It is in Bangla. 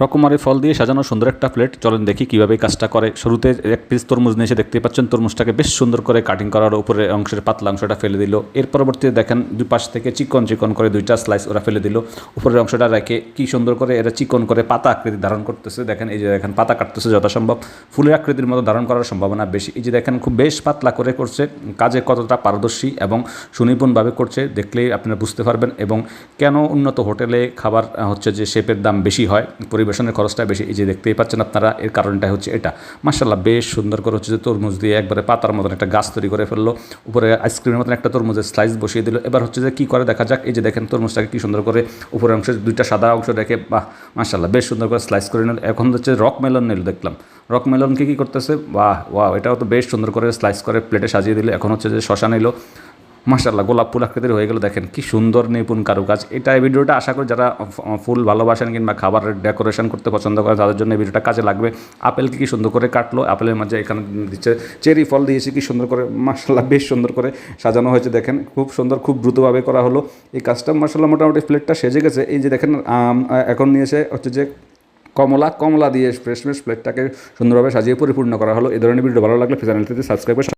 রকমারি ফল দিয়ে সাজানো সুন্দর একটা প্লেট। চলেন দেখি কীভাবে এই কাজটা করে। শুরুতে এক পিস তরমুজ নিয়ে এসে দেখতে পাচ্ছেন তরমুজটাকে বেশ সুন্দর করে কাটিং করার উপরে অংশের পাতলা অংশটা ফেলে দিল। এর পরবর্তীতে দেখেন দুই পাশ থেকে চিকন চিকন করে দুইটা স্লাইস ওরা ফেলে দিল। উপরের অংশটা রেখে কি সুন্দর করে এরা চিকন করে পাতা আকৃতি ধারণ করতেছে। দেখেন এই যে দেখেন পাতা কাটতেছে যথাসম্ভব ফুলের আকৃতির মতো ধারণ করার সম্ভাবনা বেশি। এই যে দেখেন খুব বেশ পাতলা করে করছে। কাজে কতটা পারদর্শী এবং সুনিপুণভাবে করছে দেখলেই আপনারা বুঝতে পারবেন। এবং কেন উন্নত হোটেলে খাবার হচ্ছে যে শেপের দাম বেশি হয়, পরিবেশনের খরচটা বেশি, এই যে দেখতেই পাচ্ছেন আপনারা, এর কারণটা হচ্ছে এটা। মাশাআল্লাহ বেশ সুন্দর করে হচ্ছে যে তরমুজ দিয়ে একবারে পাতার মতন একটা গাছ তৈরি করে ফেললো। উপরে আইসক্রিমের মতন একটা তরমুজের স্লাইস বসিয়ে দিল। এবার হচ্ছে যে কী করে দেখা যাক। এই যে দেখেন তরমুজটাকে কী সুন্দর করে উপরের অংশে দুইটা সাদা অংশ রেখে বাহ মাশাআল্লাহ বেশ সুন্দর করে স্লাইস করে নিল। এখন হচ্ছে রক মেলন নিল, দেখলাম রক মেলনকে কী করতেছে, বাহ ওয়াও, এটাও তো বেশ সুন্দর করে স্লাইস করে প্লেটে সাজিয়ে দিল। এখন হচ্ছে যে শশা নিল, মাশাআল্লাহ গোলাপ ফুল আকৃতির হয়ে গেল। দেখেন কি সুন্দর নিপুণ কারুকাজ। এটা এই ভিডিওটা আশা করি যারা ফুল ভালোবাসেন কিংবা খাবারের ডেকোরেশন করতে পছন্দ করে তাদের জন্য এই ভিডিওটা কাজে লাগবে। আপেলকে কি সুন্দর করে কাটলো, আপেলের মাঝে এখানে দিচ্ছে চেরি ফল দিয়েছে কি সুন্দর করে, মাশাআল্লাহ বেশ সুন্দর করে সাজানো হয়েছে। দেখেন খুব সুন্দর, খুব দ্রুতভাবে করা হলো এই কাজটা। মাশাআল্লাহ মোটামুটি প্লেটটা সেজে গেছে। এই যে দেখেন এখন নিয়েছে হচ্ছে যে কমলা দিয়ে ফ্রেশ প্লেটটাকে সুন্দরভাবে সাজিয়ে পরিপূর্ণ করা হলো। এই ধরনের ভিডিও ভালো লাগলে চ্যানেলটিতে সাবস্ক্রাইব করে